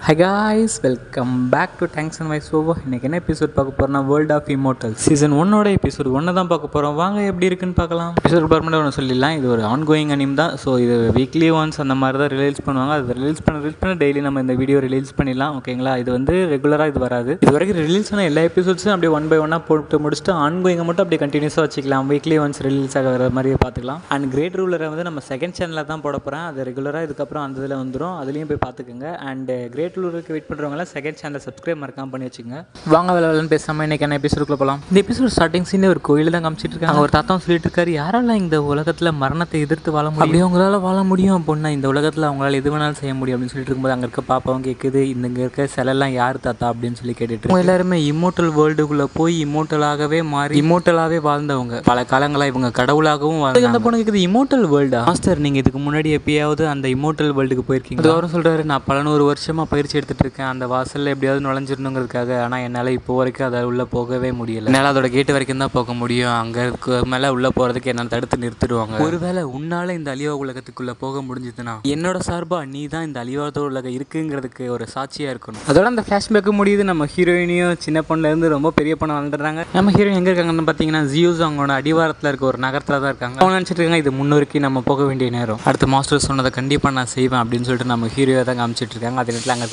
Hi guys, welcome back to Tanks and Vice Over. இன்றைக்கி என்ன episode பார்க்க போகிறோம்னா world of immortal season 1 episode 1 தான் பார்க்க போகிறோம். வாங்க எப்படி இருக்குன்னு பார்க்கலாம். எபிசோட் பர்மனெண்ட் ஒன்று சொல்லிடலாம், இது ஒரு ஆன்கோயிங் அனிம் தான். ஸோ இது வீக்லி ஒன்ஸ் அந்த மாதிரி தான் ரிலீஸ் பண்ணுவாங்க. அது ரிலீஸ் பண்ண டெய்லி நம்ம இந்த வீடியோ ரிலீஸ் பண்ணிடலாம். ஓகேங்களா, இது வந்து ரெகுலராக இது வராது. இது வரைக்கும் ரிலீஸ் ஆன எல்லா எபிசோட்ஸும் அப்படியே 1 by 1 போட்டு முடிச்சுட்டு ஆன்கோயிங்கை மட்டும் அப்படியே கண்டினியூஸாக வச்சுக்கலாம். வீக்லி ஒன்ஸ் ரிலீஸ் ஆகிற மாதிரி பார்த்துக்கலாம். அண்ட் கிரேட் ரூலரை வந்து நம்ம செகண்ட் சேனலில் தான் போட போகிறேன். அது ரெகுலராக இதுக்கப்புறம் அந்த இதில் வந்துடும், அதுலேயும் போய் பார்த்துக்குங்க. அண்ட் கிரேட் ரூலருக்கு வெயிட் பண்ணுறவங்க செகண்ட் சேனல் சப்ஸ்கிரைப் மறக்காம பண்ணி வச்சுங்க. வாங்க வேலைன்னு பேசாமல் இன்னைக்கு என்ன எபிசோடுக்குள்ள போகலாம். இந்த எபிசோட் ஸ்டார்டிங் சீன் ஒரு கோயில தான் காமிச்சிட்டு இருக்காங்க. ஒரு தாத்தா சொல்லிட்டு இருக்காரு, யாரெல்லாம் இந்த உலகத்தில் மரணத்தை எதிர்த்து வாழ முடியும், அப்படி அவங்களால வாழ முடியும் பொண்ணா, இந்த உலகத்தில் அவங்களால எது வேணாலும் செய்ய முடியும் அப்படின்னு சொல்லிட்டு இருக்கும்போது அங்கே இருக்க பாப்பாவும் கேட்குது, இங்கே இருக்க சிலெல்லாம் யார் தாத்தா அப்படின்னு சொல்லி கேட்டுட்டு எல்லாருமே இம்மோர்டல் வேர்ல்டுக்குள்ளே போய் இம்மோர்டலாகவே மாறி இம்மோர்டலாகவே வாழ்ந்தவங்க. பல காலங்களாக இவங்க கடவுளாகவும் வாழ்ந்தாங்க. அந்த பொண்ணு கேட்குது, இம்மோர்டல் வேர்ல்டா மாஸ்டர், நீங்கள் இதுக்கு முன்னாடி எப்பயாவது அந்த இம்மோர்டல் வேர்ல்டுக்கு போயிருக்கீங்க? அதுவரும் சொல்கிறாரு, நான் பல 100 வருஷமாக பயிற்சி எடுத்துகிட்டு இருக்கேன் அந்த வாசலில் எப்படியாவது நுழைஞ்சிடணுங்கிறதுக்காக. ஆனால் என்னால் இப்போ வரைக்கும் அதை உள்ளே போகவே முடியலை. என்னால் அதோட கேட்டு வரைக்கும் தான் போக முடியும். அங்கே இருக்க மேலே உள்ளே போகிறதுக்கு என்னால் தடுத்து நிறுத்திடுவாங்க. ஒருவேளை உன்னால் இந்த அழிவா உலகத்துக்குள்ளே போக முடிஞ்சதுன்னா என்னோட சார்பாக நீ தான் இந்த அழிவாத உலகம் இருக்குங்கிறதுக்கு ஒரு சாட்சியாக இருக்கணும். அதோட அந்த ஃப்ளாஷ்பேக்கு முடியுது. நம்ம ஹீரோயினியும் சின்ன பொண்ணுலேருந்து ரொம்ப பெரிய பொண்ணு வந்துடுறாங்க. நம்ம ஹீரோயின் எங்கே இருக்காங்கன்னு பார்த்தீங்கன்னா ஜியூஸ் அவங்களோட அடிவாரத்தில் இருக்க ஒரு நகரத்தில் தான் இருக்காங்க. அவங்க நினச்சிட்டு இருக்காங்க இது முன்னோக்கி நம்ம போக வேண்டிய நேரம், அடுத்த மாஸ்டர் சொன்னதை கண்டிப்பாக நான் செய்வேன் அப்படின்னு சொல்லிட்டு நம்ம ஹீரோவை தான் காமிச்சிட்டு இருக்காங்க. அதே நேரத்தில் அங்கே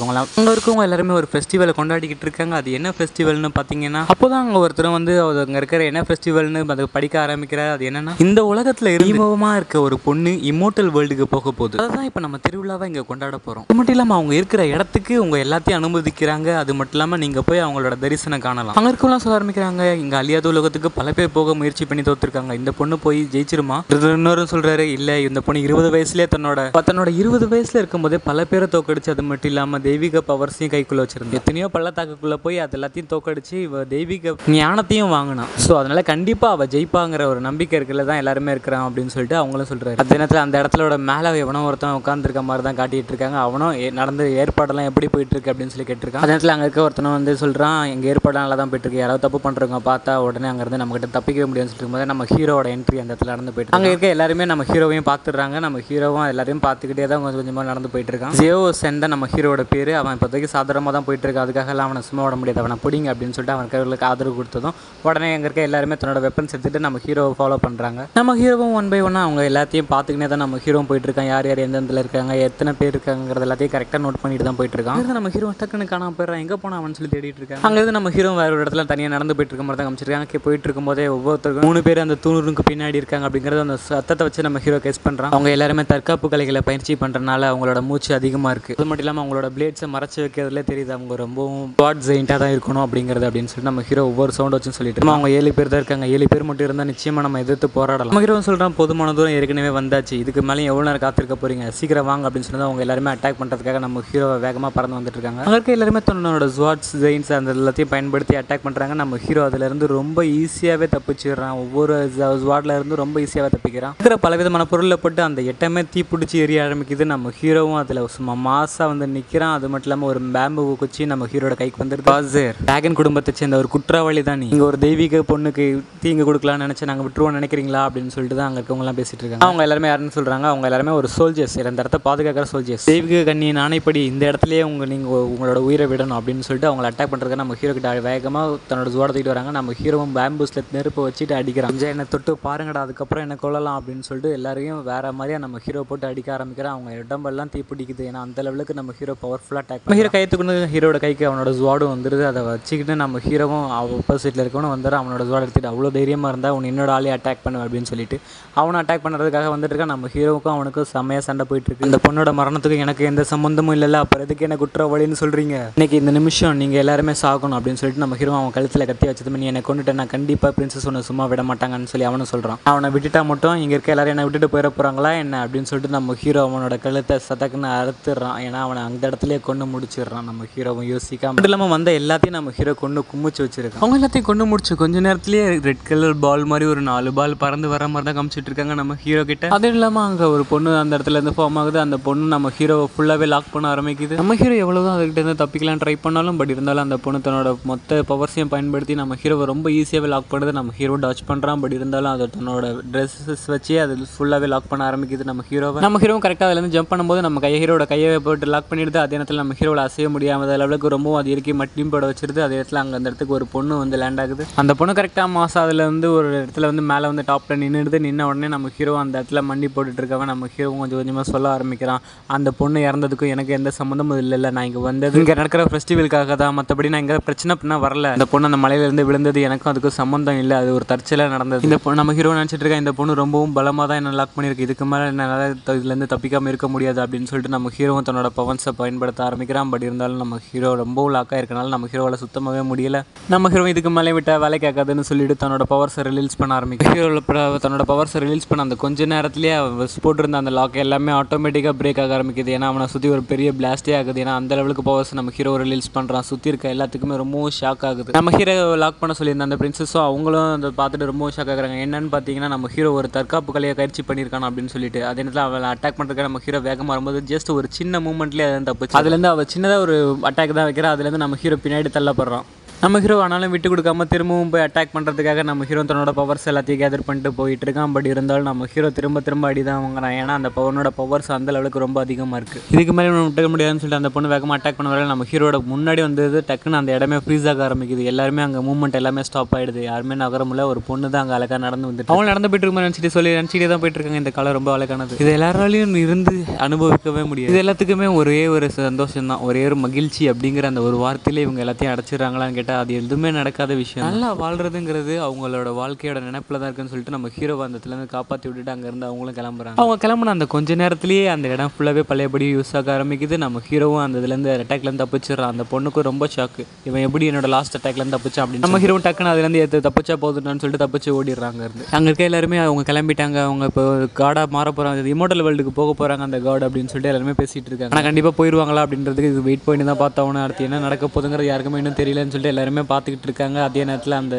இருக்கவங்க எல்லாருமே ஒரு ஃபெஸ்டிவலை கொண்டாடிக்கிட்டு இருக்காங்க. அது என்ன ஃபெஸ்டிவல்னு பார்த்தீங்கன்னா அப்போ தான் அங்கே ஒருத்தர் வந்து அங்கே இருக்கிற என்ன ஃபெஸ்டிவல்னு அதை படிக்க ஆரம்பிக்கிறார். அது என்னன்னா, இந்த உலகத்தில் இமோகமாக இருக்க ஒரு பொண்ணு இம்மோர்டல் வேர்ல்டுக்கு போக போகுது. அதுதான் இப்போ நம்ம திருவிழாவை இங்கே கொண்டாட போகிறோம். அது மட்டும் இல்லாமல் அவங்க இருக்கிற இடத்துக்கு உங்கள் எல்லாத்தையும் அனுமதிக்கிறாங்க. அது மட்டும் இல்லாமல் நீங்கள் போய் அவங்களோட தரிசனம் காணலாம். அங்கே இருக்கலாம் சொல்ல ஆரம்பிக்கிறாங்க, இங்கே அழியாத உலகத்துக்கு பல பேர் போக முயற்சி பண்ணி தோத்துருக்காங்க, இந்த பொண்ணு போய் ஜெயிச்சிருமா? இன்னொரு சொல்கிறாரு, இல்லை இந்த பொண்ணு 20 வயசுலேயே தன்னோட 20 வயசில் இருக்கும்போதே பல பேரை தோக்கடிச்சு, அது மட்டும் இல்லாமல் தெய்வீக பவர்ஸையும் கைக்குள்ளே வச்சிருந்தேன். எத்தனையோ பள்ளத்தாக்குள்ளே போய் அது எல்லாத்தையும் தோக்கடிச்சு இவ தெய்வீக ஞானத்தையும் வாங்கினான். ஸோ அதனால கண்டிப்பாக அவள் ஜெயிப்பாங்கிற ஒரு நம்பிக்கை இருக்குல்ல தான் எல்லாருமே இருக்கிறான் அப்படின்னு சொல்லிட்டு அவங்களும் சொல்கிறாரு. அதே நேரத்தில் அந்த இடத்துல மேலே எவனோ ஒருத்தன் உட்காந்துருக்க மாதிரி தான் காட்டிகிட்டு இருக்காங்க. அவனும் நடந்து ஏற்பாடெல்லாம் எப்படி போயிட்டு இருக்கு அப்படின்னு சொல்லி கேட்டிருக்கான். அதே நேரத்தில் அங்கே இருக்க ஒருத்தனும் வந்து சொல்கிறான், எங்கள் ஏற்பாடு நல்லா தான் போயிட்டு இருக்கு, யாராவது தப்பு பண்ணுறவங்க பார்த்தா உடனே அங்கேருந்து நம்மகிட்ட தப்பிக்க முடியும்னு சொல்லிட்டு இருக்கும்போது நம்ம ஹீரோட என்ட்ரி அந்த இடத்துல நடந்து போயிட்டு அங்கே இருக்க எல்லாருமே நம்ம ஹீரோவையும் பார்த்துடுறாங்க. நம்ம ஹீரோவும் எல்லாரையும் பார்த்துக்கிட்டே தான் கொஞ்சம் கொஞ்சமாக நடந்து போயிட்டு இருக்கான். ஜியோ சென் தான் நம்ம ஹீரோட பேர். அவன் இப்போதைக்கு சாதாரணமாக தான் போயிட்டு இருக்கு, அதுக்காக எல்லாம் அவனை சும்மா விட முடியாது, அவனை பிடிங்க அப்படின்னு சொல்லிட்டு அவன் கைகளுக்கு ஆதரவு கொடுத்ததும் உடனே அங்கே இருக்க எல்லாருமே தன்னோட வெப்பன்ஸ் எடுத்துட்டு நம்ம ஹீரோவை ஃபாலோ பண்ணுறாங்க. நம்ம ஹீரோவும் 1 by 1 அவங்க எல்லாத்தையும் பார்த்துக்கினே தான் நம்ம ஹீரோவும் போயிட்டு இருக்கான். யார் யார் எந்தெந்த இருக்காங்க, எத்தனை பேர் இருக்காங்கிறது எல்லாத்தையும் கரெக்டாக நோட் பண்ணிட்டு தான் போயிட்டு இருக்கான். நம்ம ஹீரோ டக்குன்னு காணாம போயிடறான், எங்கே போனா அவன் சொல்லி தேடிட்டு இருக்காங்க. அங்கேருந்து நம்ம ஹீரோ வேற ஒரு இடத்துல தனியாக நடந்து போயிட்டு இருக்க மாதிரி தான் காமிச்சிருக்காங்க. போயிட்டு இருக்கும்போதே ஒவ்வொருத்தருக்கும் 3 பேர் அந்த தூணுக்கு பின்னாடி இருக்காங்க அப்படிங்கிறது அந்த சத்தத்தை வச்சு நம்ம ஹீரோ கெஸ் பண்ணுறான். அவங்க எல்லாருமே தற்காப்பு கலைகளை பயிற்சி பண்ணுறதுனால அவங்களோட மூச்சு அதிகமாக இருக்குது. அது மட்டும் இல்லாமல் அவங்களோட பிளேட்ஸை மறைச்சு வைக்கிறதுல தெரியுது அவங்க ரொம்பவும் காட் ஜெயிண்டாக தான் இருக்கணும் அப்படிங்கிறது அப்படின்னு சொல்லிட்டு நம்ம ஹீரோ ஒவ்வொரு சவுண்ட் வச்சு சொல்லிட்டு அவங்க 7 பேர் தான் இருக்காங்க. 7 பேர் மட்டும் இருந்தால் நிச்சயமாக நம்ம எதிர்த்து போராடலாம். நம்ம ஹீரோ சொல்கிறான், போதுமான தூரம் ஏற்கனவே வந்தாச்சு, இதுக்கு மேலே எவ்வளோ நேரம் காத்திருக்க போறீங்க, சீக்கிரம் வாங்க அப்படின்னு சொல்லி அவங்க எல்லாருமே அட்டாக் பண்ணுறதுக்காக நம்ம ஹீரோவை வேகமாக பறந்து வந்துட்டு இருக்காங்க. அங்கே இருக்க எல்லாருமே தன்னோட ஸ்வாட்ஸ் ஜெயின்ஸ் அந்த எல்லாத்தையும் பயன்படுத்தி அட்டாக் பண்ணுறாங்க. நம்ம ஹீரோ அதிலிருந்து ரொம்ப ஈஸியாகவே தப்பிச்சிடுறான். ஒவ்வொரு ஸ்வாட்ல இருந்து ரொம்ப ஈஸியாகவே தப்பிக்கிறான். இருக்கிற பலவிதமான பொருளை போட்டு அந்த எட்டமே தீப்பிடிச்சி எரிய ஆரம்பிக்குது. நம்ம ஹீரோவும் அதில் சும்மா மாசாக வந்து நிற்கிறான். அது மட்டும் இல்லாமல் ஒரு பேம்பு குச்சி நம்ம ஹீரோட கைக்கு வந்துருக்கு. டிராகன் குடும்பத்தை சேர்ந்த ஒரு குற்றவாளி தான் நீ, இங்கே ஒரு தெய்வீக பொண்ணுக்கு தீங்கு கொடுக்கலாம்னு நினச்சி நாங்கள் விட்டுருவோம் நினைக்கிறீங்களா அப்படின்னு சொல்லிட்டு தான் அங்கே இருக்கவங்கலாம் பேசிட்டு இருக்காங்க. அவங்க எல்லாருமே யாருன்னு சொல்கிறாங்க, அவங்க எல்லாருமே ஒரு சோல்ஜர்ஸ், இந்த இடத்த பாதுகாக்கிற சோல்ஜர்ஸ். தெய்வீக கண்ணியின் ஆணைப்படி இந்த இடத்துலயே நீங்கள் உங்களோட உயிரை விடணும் அப்படின்னு சொல்லிட்டு அவங்களை அட்டாக் பண்ணுறதுக்கு நம்ம ஹீரோ கிட்ட வேகமாக தன்னோட ஜோட தூக்கிட்டு வராங்க. நம்ம ஹீரோவும் பேம்பூஸ்ல நெருப்பு வச்சுட்டு அடிக்கிறான். கொஞ்சம் என்னை தொட்டு பாருங்கடா, அதுக்கப்புறம் என்ன கொள்ளலாம் அப்படின்னு சொல்லிட்டு எல்லாரையும் வேற மாதிரியா நம்ம ஹீரோ போட்டு அடிக்க ஆரம்பிக்கிறான். அவங்க உடம்பெல்லாம் தீப்பிடிக்குது. ஏன்னா அந்த லெவலுக்கு நம்ம ஹீரோ பவர்ஃபுல்லாக அட்டாக். ஹீரோ கைத்துக்குன்னு ஹீரோட கைக்கு அவனோட ஜுவாடும் வந்துடுது. அதை வச்சுக்கிட்டு நம்ம ஹீரோவும் ஆப்போசிட்டில் இருக்கவனும் வந்துடும். அவனோட ஜுவாட் எடுத்துகிட்டு அவ்வளோ தைரியமாக இருந்தால் அவன் என்னோட ஆளே அட்டாக் பண்ணுவேன் அப்படின்னு சொல்லிட்டு அவனை அட்டாக் பண்ணுறதுக்காக வந்துட்டு இருக்கான். நம்ம ஹீரோவுக்கும் அவனுக்கும் செம்மையாக சண்டை போயிட்டு இருக்கு. இந்த பொண்ணோட மரணத்துக்கு எனக்கு எந்த சம்மந்தமும் இல்லைல்ல, அப்புறம் எதுக்கு என்ன குற்றவாளின்னு சொல்கிறீங்க, இன்னைக்கு இந்த நிமிஷம் நீங்கள் எல்லாருமே சாகணும் அப்படின்னு சொல்லிட்டு நம்ம ஹீரோ அவன் கழுத்தில் கத்தி வச்சது, நீ என்னை கொண்டுட்டு நான் கண்டிப்பாக பிரின்சஸ் ஒன்று சும்மா விட மாட்டாங்கன்னு சொல்லி அவனும் சொல்கிறான். அவனை விட்டுட்டா மட்டும் இங்கே இருக்க எல்லாரும் என்னை விட்டுட்டு போயிட போகிறாங்களா என்ன அப்படின்னு சொல்லிட்டு நம்ம ஹீரோ அவனோட கழுத்தை சதக்குன்னு அறுத்துடுறான். ஏன்னா அவனை அந்த இடத்துலயே கொண்டு முடிச்சிடுறான். நம்ம ஹீரோவும் யோசிக்காம மட்டும் இல்லாமல் வந்த எல்லாத்தையும் நம்ம ஹீரோ கொண்டு கும்பிச்சு வச்சிருக்கான். அவங்க எல்லாத்தையும் கொண்டு முடிச்சு கொஞ்ச நேரத்திலேயே ரெட் கலர் பால் மாதிரி ஒரு 4 பால் பறந்து வர மாதிரி தான் காமிச்சிட்டு இருக்காங்க நம்ம ஹீரோ கிட்ட. அது இல்லாமல் அங்கே ஒரு பொண்ணு அந்த இடத்துல இருந்து ஃபார்ம் ஆகுது. அந்த பொண்ணு நம்ம ஹீரோவை ஃபுல்லாகவே லாக் பண்ண ஆரம்பிக்குது. நம்ம ஹீரோ எவ்வளோதான் அதுக்கிட்ட இருந்து தப்பிக்கலாம் ட்ரை பண்ணாலும் பட் இருந்தாலும் அந்த பொண்ணு தன்னோட மொத்த பவர்ஸையும் பயன்படுத்தி நம்ம ஹீரோவை ரொம்ப ஈஸியாகவே லாக் பண்ணுது. நம்ம ஹீரோ டாச் பண்ணுறான். பட் இருந்தாலும் அது தன்னோட ட்ரெஸ்ஸஸ் வச்சு அது ஃபுல்லாகவே லாக் பண்ண ஆரம்பிக்குது நம்ம ஹீரோவை. நம்ம ஹீரோவும் கரெக்டாக அதுலேருந்து ஜம்ப் பண்ணும்போது நம்ம ஹீரோட கையை போட்டு லாக் பண்ணிடுது. அதே அதே நேரத்தில் நம்ம ஹீரோவில் அசைய முடியாத அளவுக்கு ரொம்பவும் அது இறுக்கி மட்டியும் போட வச்சிருது. அதே இடத்துல அங்கே அந்த இடத்துக்கு ஒரு பொண்ணு வந்து லேண்ட் ஆகுது. அந்த பொண்ணு கரெக்டாக மாதம் அதில் வந்து ஒரு இடத்துல வந்து மேலே வந்து டாப்பில் நின்ன உடனே நம்ம ஹீரோ அந்த இடத்துல மண்டி போட்டுட்டு இருக்கவன் நம்ம ஹீரோ கொஞ்சம் கொஞ்சமாக சொல்ல ஆரம்பிக்கிறான். அந்த பொண்ணு இறந்ததுக்கும் எனக்கு எந்த சம்மந்தமும் இல்லை, நான் இங்கே வந்தது இங்கே நடக்கிற ஃபெஸ்டிவலுக்காக தான், மற்றபடி நான் இங்கே பிரச்சனை பண்ண வரல. இந்த பொண்ணு அந்த மலையிலேருந்து விழுந்தது எனக்கும் அதுக்கும் சம்மந்தம் இல்லை, அது ஒரு தற்செயலாக நடந்தது. இந்த பொண்ணு நம்ம ஹீரோ நினச்சிட்டு இருக்கா இந்த பொண்ணு ரொம்பவும் பலமாக தான் என்ன லாக் பண்ணியிருக்கு, இதுக்கு மேலே என்னால் இதுலேருந்து தப்பிக்காமல் இருக்க முடியாது அப்படின்னு சொல்லிட்டு நம்ம ஹீரோவும் தன்னோட பவன்ஸை பயன்படுத்த ஆரம்பிக்கிறான். பட் இருந்தாலும் நம்ம ஹீரோ ரொம்பவும் லாக்காக இருக்கனால நம்ம ஹீரோவில் சுத்தமாகவே முடியல. நம்ம ஹீரோ இதுக்கு மேலே விட்டால் வேலை கேட்காதுன்னு சொல்லிட்டு தன்னோட பவர்ஸை ரிலீஸ் பண்ண ஆரம்பிக்கும். ஹீரோவில் தன்னோட பவர்ஸை ரிலீஸ் பண்ண அந்த கொஞ்ச நேரத்துலேயே போட்டிருந்த அந்த லாக் எல்லாமே ஆட்டோமேட்டிக்காக பிரேக் ஆக ஆரம்பிக்குது. ஏன்னா அவனை சுற்றி ஒரு பெரிய பிளாஸ்டே ஆகுது. ஏன்னா அந்த லெவலுக்கு பவர்ஸ் நம்ம ஹீரோ ரிலீஸ் பண்ணுறான். சுற்றி இருக்க எல்லாத்துக்குமே ரொம்பவும் ஷாக் ஆகுது. நம்ம ஹீரோ லாக் பண்ண சொல்லியிருந்த அந்த பிரின்சஸும் அவங்களும் அதை பார்த்துட்டு ரொம்பவும் ஷாக் ஆகுறாங்க. என்னன்னு பார்த்தீங்கன்னா நம்ம ஹீரோ ஒரு தற்காப்பு கலையை பயிற்சி பண்ணியிருக்கான் அப்படின்னு சொல்லிட்டு. அதே நேரத்தில் அவளை அட்டாக் பண்ணுறதுக்கு நம்ம ஹீரோ வேகமாக வரும்போது ஜஸ்ட் ஒரு சின்ன மூமெண்ட்லேயே அதை தப்பு. அதுலேருந்து அவள் சின்னதாக ஒரு அட்டாக் தான் வைக்கிறா. அதுலேருந்து நம்ம ஹீரோ பின்னாடி தள்ளப்படுறான். நம்ம ஹீரோ ஆனாலும் விட்டு கொடுக்காம திரும்பவும் போய் அட்டாக் பண்ணுறதுக்காக நம்ம ஹீரோ தன்னோட பவர்ஸ் எல்லாத்தையும் கேதர் பண்ணிட்டு போயிட்டு இருக்கான். பட் இருந்தாலும் நம்ம ஹீரோ திரும்ப அடி தான் வாங்குறான். ஏன்னா அந்த பவனோட பவர்ஸ் அந்த லெவலுக்கு ரொம்ப அதிகமாக இருக்குது. இதுக்கு மேலே விட்டுக்க முடியாதுன்னு சொல்லிட்டு அந்த பொண்ணு வேகமாக அட்டாக் பண்ண வரையில் நம்ம ஹீரோட முன்னாடி வந்தது டக்குன்னு அந்த இடமே ஃப்ரீஸ் ஆக ஆரம்பிக்குது. எல்லாருமே அங்கே மூவ்மெண்ட் எல்லாமே ஸ்டாப் ஆகிடுது. யாருமே நகரமில்ல. ஒரு பொண்ணு தான் அங்கே அழகாக நடந்து வந்துட்டு அவங்க நடந்து போயிட்டு இருக்கும்போது நினச்சிட்டே தான் போயிட்டு இருக்காங்க. இந்த காலம் ரொம்ப அழகானது. இது எல்லாராலையும் இருந்து அனுபவிக்கவே முடியாது. இது எல்லாத்துக்குமே ஒரே ஒரு சந்தோஷம் தான், ஒரே ஒரு மகிழ்ச்சி அப்படிங்கிற அந்த ஒரு வார்த்தையிலே இவங்க எல்லாத்தையும் அடைச்சிடுறாங்களான்னு கேட்டால் அது எதுவுமே நடக்காத விஷயம். நல்லா வாழ்றதுங்கிறது அவங்களோட வாழ்க்கையோட நினைப்பில் தான் இருக்குன்னு சொல்லிட்டு நம்ம ஹீரோ வந்ததுலேருந்து காப்பாற்றி விட்டுட்டு அங்கேருந்து அவங்களும் கிளம்புறாங்க. அவங்க கிளம்புன அந்த கொஞ்ச நேரத்துலேயே அந்த இடம் ஃபுல்லாகவே பழையபடி யூஸ் ஆக ஆரம்பிக்குது. நம்ம ஹீரோவும் அந்த இதுலேருந்து அட்டாக்லேருந்து தப்பிச்சிடறான். அந்த பொண்ணுக்கும் ரொம்ப ஷாக்கு, இவன் எப்படி என்னோட லாஸ்ட் அட்டாக்லேருந்து தப்பிச்சான் அப்படின்னு. நம்ம ஹீரோ டக்குன்னு அதுலேருந்து தப்பிச்சா போதுன்னு சொல்லிட்டு தப்பிச்சு ஓடிடுறாங்க. இருந்து அங்கே இருக்க எல்லாருமே அவங்க கிளம்பிட்டாங்க. அவங்க இப்போ காடாக மாற போகிறாங்க, இமோட்டல் வேர்ல்டுக்கு போக போகிறாங்க அந்த காட் அப்படின்னு சொல்லிட்டு எல்லாருமே பேசிகிட்டு இருக்காங்க. ஆனால் கண்டிப்பாக போயிடுவாங்களா அப்படின்றதுக்கு இது வெயிட் பண்ணி தான் பார்த்தவொன்னே அடுத்து என்ன நடக்க போகுதுங்கிறது யாருக்குமே இன்னும் தெரியலன்னு சொல்லிட்டு எல்லாருமே பார்த்துக்கிட்டு இருக்காங்க. அதே நேரத்தில் அந்த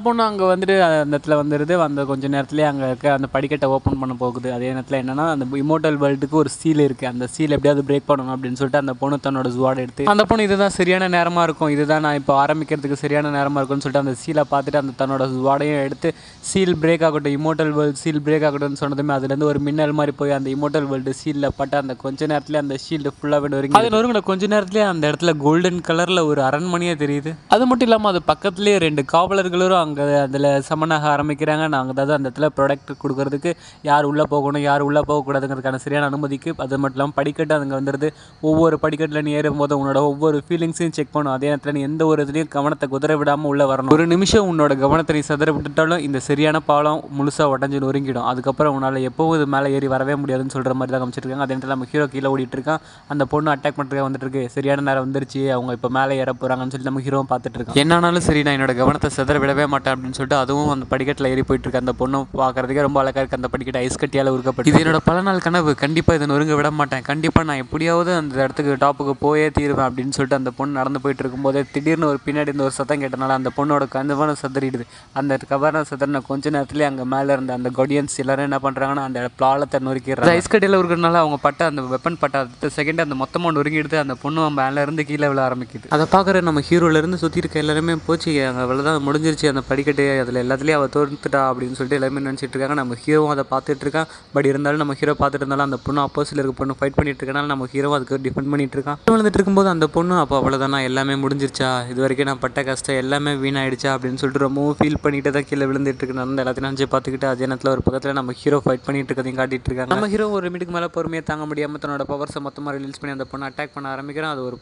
பொண்ணு அங்கே வந்துட்டு அந்த இடத்துல வந்துடுது. அந்த கொஞ்சம் நேரத்துலேயே அங்கே இருக்க அந்த படிக்கட்டை ஓப்பன் பண்ண போகுது. அதே நேரத்தில் என்னன்னா அந்த இமோட்டல் வேர்ல்டுக்கு ஒரு சீல் இருக்குது. அந்த சீல் எப்படியாவது பிரேக் பண்ணணும் அப்படின்னு சொல்லிட்டு அந்த பொண்ணு தன்னோட ஜுவாட் எடுத்து அந்த பொண்ணு இதுதான் சரியான நேரமாக இருக்கும், இதுதான் நான் இப்போ ஆரம்பிக்கிறதுக்கு சரியான நேரமாக இருக்கும்னு சொல்லிட்டு அந்த சீலை பார்த்துட்டு அந்த தன்னோட ஜுவாடையும் எடுத்து சீல் பிரேக் ஆகட்டும், இமோட்டல் வேர்ல்டு சீல் பிரேக் ஆகட்டும்னு சொன்னதுமே அதுலேருந்து ஒரு மின்னல் மாதிரி போய் அந்த இமோட்டல் வேர்ல்டு சீலில் பட்டு அந்த கொஞ்ச நேரத்தில் அந்த ஷீல்டு ஃபுல்லாகவே நொறுங்கி அது நொறுங்கின கொஞ்ச நேரத்துலேயே அந்த இடத்துல கோல்டன் கலரில் ஒரு அரண்மனையே தெரியுது. அது மட்டும் இல்லாமல் அது பக்கத்துலேயே 2 காவலர்களும் அங்கே அதில் சமனாக ஆரம்பிக்கிறாங்க. நாங்கள் அதாவது அந்த இடத்துல ப்ராடக்ட் கொடுக்கறதுக்கு யார் உள்ளே போகணும் யார் உள்ளே போகக்கூடாதுங்கிறதுக்கான சரியான அனுமதிக்கு. அது மட்டும் இல்லாமல் படிக்கட்டு அங்கே வந்துடுது. ஒவ்வொரு படிக்கட்டில் நீ ஏறும்போது உன்னோட ஒவ்வொரு ஃபீலிங்ஸையும் செக் பண்ணும். அதே நேரத்தில் நீ எந்த ஒரு இதுலையும் கவனத்தை குதிர விடாமல் உள்ளே வரணும். ஒரு நிமிஷம் உன்னோட கவனத்தை நீ சதுர விட்டுட்டாலும் இந்த சரியான பாலம் முழுசாக உடஞ்சி நொறுங்கிடும். அதுக்கப்புறம் உன்னால் எப்போவும் இது மேலே ஏறி வரவே முடியாதுன்னு சொல்கிற மாதிரி தான் காமிச்சிருக்காங்க. அதே நேரத்தில் நம்ம ஹீரோ கீழே ஓடிட்டு இருக்கான். அந்த பொண்ணு அட்டாக் பண்ணுறதுக்காக வந்துட்டு இருக்கு. சரியான நேரம் வந்துருச்சு, அவங்க இப்போ மேலே ஏற போகிறாங்கன்னு சொல்லி நம்ம ஹீரோ பார்த்துட்டு இருக்கோம். என்னானாலும் சரி நான் என்னோட கவனத்தை சிதற விடவே மாட்டேன் அப்படின்னு சொல்லிட்டு அதுவும் அந்த படிக்கட்டில் ஏறி போயிட்டு இருக்கு. அந்த பொண்ணு பார்க்கறதுக்கே ரொம்ப அழகாக இருக்குது. அந்த படிக்கட்டு ஐஸ் கட்டியால் உருக்கப்பட்டு இது என்னோட பல நாள் கனவு, கண்டிப்பாக இதை நொறுங்க விட மாட்டேன், கண்டிப்பாக நான் எப்படியாவது அந்த இடத்துக்கு டாப்புக்கு போயே தீருவேன் அப்படின்னு சொல்லிட்டு அந்த பொண்ணு நடந்து போயிட்டு இருக்கும்போதே திடீர்னு ஒரு பின்னாடி இந்த ஒரு சத்தம் கேட்டனால அந்த பொண்ணோட கந்தவான சதறிடுது. அந்த கவர்ன சதறின கொஞ்ச நேரத்துலேயே அங்கே மேலே இருந்த அந்த கொடியன்ஸ் எல்லாரும் என்ன பண்ணுறாங்கன்னா அந்த பாலத்தை நொறுக்கிறாங்க. ஐஸ் கட்டியில் இருக்கிறனால அவங்க பட்ட அந்த வெப்பன் பட்ட அடுத்த செகண்ட் அந்த மொத்தமாக நொறுங்கிடுது. அந்த பொண்ணு மேலே இருந்து கீழே விழ ஆரம்பிக்குது. அதை பார்க்குற நம்ம ஹீரோலேருந்து சுற்றி இருக்க எல்லாருமே போச்சு, அவ்வளோதான் முடிஞ்சிருச்சு அந்த படிக்கட்டு, அதில் எல்லாத்துலேயும் அவள் தோர்த்துட்டா அப்படின்னு சொல்லிட்டு எல்லாருமே நினச்சிட்டு இருக்காங்க. நம்ம ஹீரோவும் அதை பார்த்துட்டு இருக்கான். பட் இருந்தாலும் நம்ம ஹீரோ பார்த்துட்டு இருந்தாலும் அந்த பொண்ணு அப்போசிட்டில் இருக்க பொண்ணு ஃபைட் பண்ணிட்டு இருக்கனால நம்ம ஹீரோ அதுக்கு டிஃபெண்ட் பண்ணிட்டு இருக்கான். விழுந்துட்டு இருக்கும்போது அந்த பொண்ணு அப்போ அவ்வளோதானா எல்லாமே முடிஞ்சிருச்சா, இது வரைக்கும் நான் பட்ட கஷ்டம் எல்லாமே வீணாயிடுச்சா அப்படின்னு சொல்லிட்டு ரொம்பவும் ஃபீல் பண்ணிட்டு தான் கீழே விழுந்துட்டு இருக்கு. அந்த எல்லாத்தையும் நினச்சி பார்த்துக்கிட்டு அதே நேரத்தில் ஒரு பக்கத்தில் நம்ம ஹீரோ ஃபைட் பண்ணிட்டு இருக்கதையும் காட்டிட்டு இருக்காங்க. நம்ம ஹீரோ ஒரு மீட்டுக்கு மேலே பொறுமையாக தாங்க முடியாமல் தன்னோட பவர்ஸை மொத்தமாக ரிலீஸ் பண்ணி அந்த பொண்ணை அட்டாக் பண்ண ஆரம்பிக்கிறான். அது ஒரு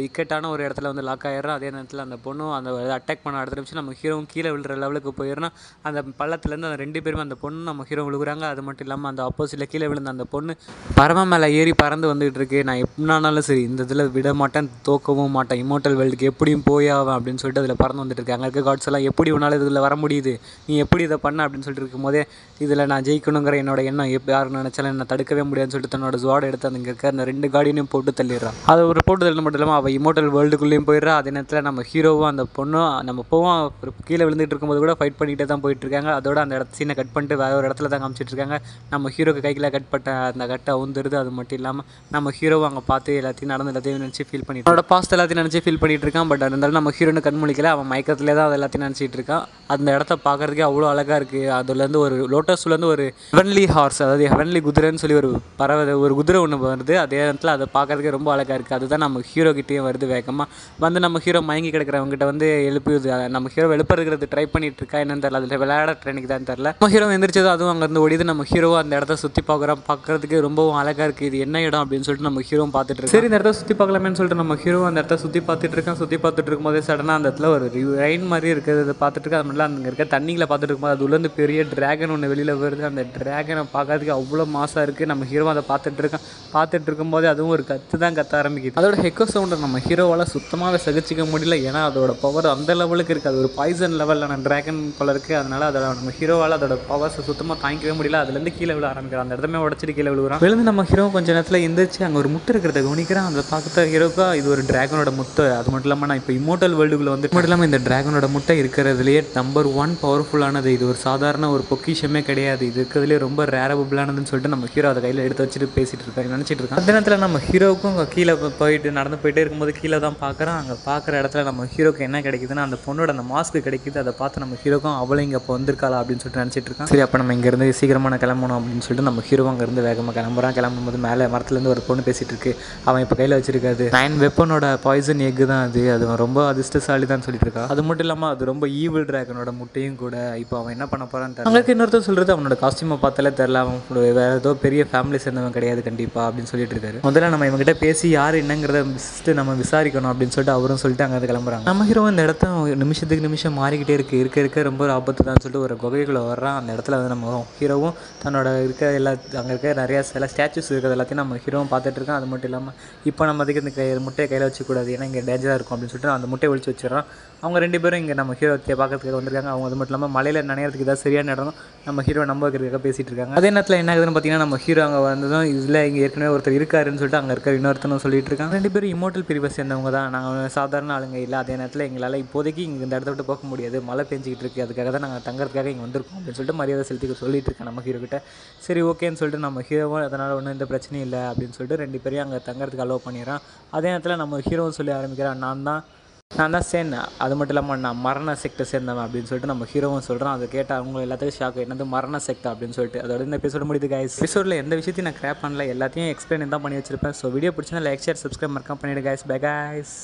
இக்கட்டான ஒரு இடத்துல வந்து லாக் ஆயிடுறான். அதே நேரத்தில் அந்த பொண்ணும் அந்த அட்டாக் பண்ண அடுத்த நிமிஷம் நம்ம ஹீரோவும் கீழே விழுற லெவலுக்கு போயிடுறான். அந்த பள்ளத்துலேருந்து அந்த 2 பேருமே அந்த பொண்ணு நம்ம ஹீரோ விழுகுறாங்க. அது மட்டும் இல்லாமல் அந்த ஆப்போசிட்டில் கீழே விழுந்த அந்த பொண்ணு பறவை மேலே ஏறி பறந்து வந்துகிட்டு இருக்கு. நான் எப்படினாலும் சரி இந்த இதில் விட மாட்டேன், தோக்கவும் மாட்டேன், இமோட்டல் வேர்ல்டுக்கு எப்படியும் போயாவேன் அப்படின்னு சொல்லிட்டு அதில் பறந்து வந்துட்டு இருக்கு. அங்கே இருக்க காட்ஸ் எல்லாம் எப்படி உன்னால் இதில் வர முடியுது, நீ எப்படி இதை பண்ண அப்படின்னு சொல்லிட்டு இருக்கும்போதே இதில் நான் ஜெயிக்கணுங்கிற என்னோட எண்ணம் யார் நினச்சாலும் என்ன தடுக்கவே முடியாதுன்னு சொல்லிட்டு தன்னோட ஜுவாட் எடுத்து அங்கே இருக்க அந்த 2 காடியையும் போட்டு தள்ளிடுறான். அது ஒரு போட்டு தள்ளி மட்டும் இல்லாமல் அவள் இமோட்டல் வேர்ல்டுக்குள்ளேயும் போயிடுறா. அதே நேரத்தில் நம்ம ஹீரோ ஹீரோவும் அந்த பொண்ணும் நம்ம போவோம் கீழே விழுந்துட்டு இருக்கும்போது கூட ஃபைட் பண்ணிகிட்டே தான் போயிட்டுருக்காங்க. அதோட அந்த சீனை கட் பண்ணிட்டு வேறு ஒரு இடத்துல தான் காமிச்சிட்ருக்காங்க. நம்ம ஹீரோக்கு கையில் கட் அந்த கட்டை உந்துருது. அது மட்டும் இல்லாமல் நம்ம ஹீரோவை அங்கே பார்த்து எல்லாத்தையும் நினச்சி ஃபீல் பண்ணிட்டு அவனோட பாஸ்ட் எல்லாத்தையும் நினச்சி ஃபீல் பண்ணிட்டு இருக்கான். பட் இருந்தாலும் நம்ம ஹீரோன்னு கண் முழிக்கல, அவன் மயக்கத்திலே தான் அது எல்லாத்தையும் நினச்சிட்டு இருக்கான். அந்த இடத்த பார்க்குறதுக்கே அவ்வளோ அழகாக இருக்குது. அதுலேருந்து ஒரு லோட்டஸ்லேருந்து ஒரு ஹெவன்லி ஹார்ஸ், அதாவது ஹெவன்லி குதிரைன்னு சொல்லி ஒரு பறவை ஒரு குதிரை ஒன்று வருது. அதே இடத்துல அதை பார்க்குறதுக்கே ரொம்ப அழகாக இருக்குது. அதுதான் நம்ம ஹீரோ கிட்டேயும் வருது வேகமாக வந்து நம்ம ஹீரோ மயங்கி கிடக்கிறவங்ககிட்ட வந்து எழுப்புது. நம்ம ஹீரோ எழுப்புறது ட்ரை பண்ணிட்டு இருக்கா என்னன்னு தெரியல, அதில் விளையாட ட்ரெயினுக்கு தான் தெரியல. நம்ம ஹீரோ எந்திரிச்சதோ அதுவும் அங்கேருந்து ஓடிது. நம்ம ஹீரோ அந்த இடத்த சுற்றி பார்க்குறதுக்கு ரொம்பவும் அழகாக இருக்குது. இது என்ன இடம் அப்படின்னு சொல்லிட்டு நம்ம ஹீரோவும் பார்த்துட்டு இருக்கோம். சரி இந்த இடத்த சுற்றி பார்க்கலாமேன்னு சொல்லிட்டு நம்ம ஹீரோ அந்த இடத்த சுற்றி பார்த்துட்டு இருக்கும்போதே சடனாக அந்த இடத்துல ஒரு ரெயின் மாதிரி இருக்குது. அதை பார்த்துட்டு இருக்கு. அது மட்டும் அங்கே இருக்க தண்ணிகளை பார்த்துட்டு இருக்கும்போது அது உள்ளேருந்து பெரிய டிராகன் ஒன்று வெளியில் வருது. அந்த டிராகனை பார்க்கறதுக்கு அவ்வளோ மாசாக இருக்குது. நம்ம ஹீரோ அதை பார்த்துட்டு இருக்கும்போது அதுவும் ஒரு கத்த ஆரம்பிக்குது. அதோட ஹெக்கோ சவுண்டை நம்ம ஹீரோவால் சுத்தமாக சகிச்சிக்க முடியல. ஏன்னா அதோட பவர் அந்த லெவலுக்கு இருக்குது. அது ஒரு பாய்சன் லெவலான டிராகன் போல இருக்குது. அதனால் அதோட நம்ம ஹீரோவால் அதோட பவர்ஸை சுத்தமாக தாங்கிக்கவே முடியல. அதுலேருந்து கீழே விழ ஆரம்பிக்கிறான். அந்த இடத்துல உடச்சிட்டு கீழே விழுகிறான். விழுந்து நம்ம ஹீரோ கொஞ்சம் நேரத்தில் எந்திரிச்சு அங்கே ஒரு முட்டை இருக்கிறத கவனிக்கிறான். அதை பார்த்த ஹீரோக்கா இது ஒரு டிராகனோட முட்டை. அது மட்டும் இல்லாமல் நான் இப்போ இம்மோர்டல் வேர்ல்டுக்குள்ளே வந்து மட்டும் இல்லாமல் இந்த டிராகனோட முட்டை இருக்கிறதுலேயே நம்பர் 1 பவர்ஃபுல்லானது. இது ஒரு சாதாரண ஒரு பொக்கிஷமே கிடையாது. இது இருக்கிறதுலே ரொம்ப ரேரபுளானதுன்னு சொல்லிட்டு நம்ம ஹீரோ அதை கையில் எடுத்து வச்சுட்டு பேசிட்டு இருக்காங்க, நினச்சிட்டு இருக்கான். அந்த நேரத்தில் நம்ம ஹீரோவுக்கும் கீழே நடந்து போயிட்டே இருக்கும்போது கீழே தான் பார்க்குறான். அங்கே பார்க்குற இடத்துல நம்ம ஹீரோக்கு என்ன கிடைக்குதுன்னா அந்த பொண்ணோட அந்த மாஸ்க் கிடைக்குது. அதை பார்த்து நம்ம ஹீரோக்கும் அவளை இங்கே இப்போ வந்திருக்காளா அப்படின்னு சொல்லிட்டு நினச்சிட்டு இருக்கான். சரி அப்போ நம்ம இங்கேருந்து சீக்கிரமாக கிளம்பணும் அப்படின்னு சொல்லிட்டு நம்ம ஹீரோ அங்கேருந்து வேகமாக கிளம்பும்போது மேலே மரத்துலேருந்து ஒரு பொண்ணு பேசிகிட்டு இருக்கு. அவன் இப்போ கையில் வச்சிருக்காது 9 வெப்பனோட பாய்சன் எக்கு தான் அது ரொம்ப அதிர்ஷ்டசாலி தான் சொல்லிட்டு இருக்கா. அது மட்டும் இல்லாமல் அது ரொம்ப ஈவில் டிராகனோட முட்டையும் கூட. இப்போ அவன் என்ன பண்ண போகிறான்னு தெரியல. அவங்களுக்கு இன்னொருத்தர் சொல்கிறது அவனோட காஸ்டியூமை பார்த்தாலே தெரியல, அவன் வேறு ஏதோ பெரிய ஃபேமிலி சேர்ந்தவன் கிடையாது கண்டிப்பாக அப்படின்னு சொல்லிட்டு இருக்காரு. முதல்ல நம்ம இவங்ககிட்ட பேசி யார் என்னங்கிறத நம்ம விசாரிக்கணும் அப்படின்னு சொல்லிட்டு அவரும் சொல்லிட்டு அங்கே கிளம்புறாங்க. நம்ம ஹீரோ இந்த இடத்த நிமிஷத்துக்கு நிமிஷம் மாறிக்கிட்டே இருக்க ரொம்ப ஒரு ஆபத்து தான் சொல்லிட்டு ஒரு குகைக்குள்ளே வர்றான். அந்த இடத்துல வந்து நம்ம ஹீரோவும் தன்னோட அங்கே இருக்க நிறையா சில ஸ்டாச்சுஸ் இருக்கிறது எல்லாத்தையும் நம்ம ஹீரோவும் பார்த்துட்டு இருக்கோம். அது மட்டும் இல்லாமல் இப்போ நம்ம அதுக்கு இந்த முட்டையை கையில் வச்சுக்கூடாது, ஏன்னா இங்கே டேஞ்சராக இருக்கும் அப்படின்னு சொல்லிட்டு அந்த முட்டையை ஒழிச்சு வச்சிடறான். அவங்க 2 பேரும் இங்கே நம்ம ஹீரோ பார்க்கறதுக்கு வந்திருக்காங்க. அவங்க அது மட்டும் இல்லாமல் மலையில் நனையிறதுக்கு இதாக சரியான இடம் நம்ம ஹீரோ நம்ப வைக்கிறதுக்காக பேசிகிட்டு இருக்காங்க. அதே நேரத்தில் என்ன ஆகுதுன்னு பார்த்தீங்கன்னா நம்ம ஹீரோ அங்கே வந்ததும் இதில் இங்கே ஏற்கனவே ஒருத்தர் இருக்காருன்னு சொல்லிட்டு அங்கே இருக்க இன்னொருத்தனும் சொல்லிட்டு இருக்காங்க. 2 பேரும் இம்மோர்டல் பிரிவை சேர்ந்தவங்க தான், நாங்கள் சாதாரண ஆளுங்க இல்லை. அதே நேரத்தில் எங்களால் இப்போதைக்கு இங்கே இந்த இடத்த விட்டு போக முடியாது, மழை பெஞ்சிக்கிட்டு இருக்குது, அதுக்காக தான் நாங்கள் தங்கறதுக்காக இங்கே வந்திருக்கோம் அப்படின்னு சொல்லிட்டு மரியாதை செலுத்தி சொல்லிட்டு இருக்கேன் நம்ம ஹீரோ கிட்ட. சரி ஓகேன்னு சொல்லிட்டு நம்ம ஹீரோவும் அதனால் ஒன்றும் எந்த பிரச்சனையும் இல்லை அப்படின்னு சொல்லிட்டு 2 பேரையும் அங்கே தங்கறதுக்கு அலோவ் பண்ணிடுறான். அதே நேரத்தில் நம்ம ஹீரோவும் சொல்லி ஆரம்பிக்கிறான், நான் தான் சேர்ந்தேன், அது மட்டும் இல்லாமல் நான் மரண செக்டை சேர்ந்தவன் அப்படின்னு சொல்லிட்டு நம்ம ஹீரோவும் சொல்கிறான். அதை கேட்டால் அவங்க எல்லாத்துக்கும் ஷாக்கு, என்னது மரண செக்டா அப்படின்னு சொல்லிட்டு. அதோட இந்த எபிசோட முடியுது கைஸ். எபிசோடில் எந்த விஷயத்தையும் நான் கிராப் பண்ணல, எல்லாத்தையும் எக்ஸ்பிளைன் தான் பண்ணி வச்சிருப்பேன். ஸோ வீடியோ பிடிச்சினா லைக் ஷேர் சப்ஸ்கிரைப் மறக்காம பண்ணிவிடு கைஸ். Bye guys.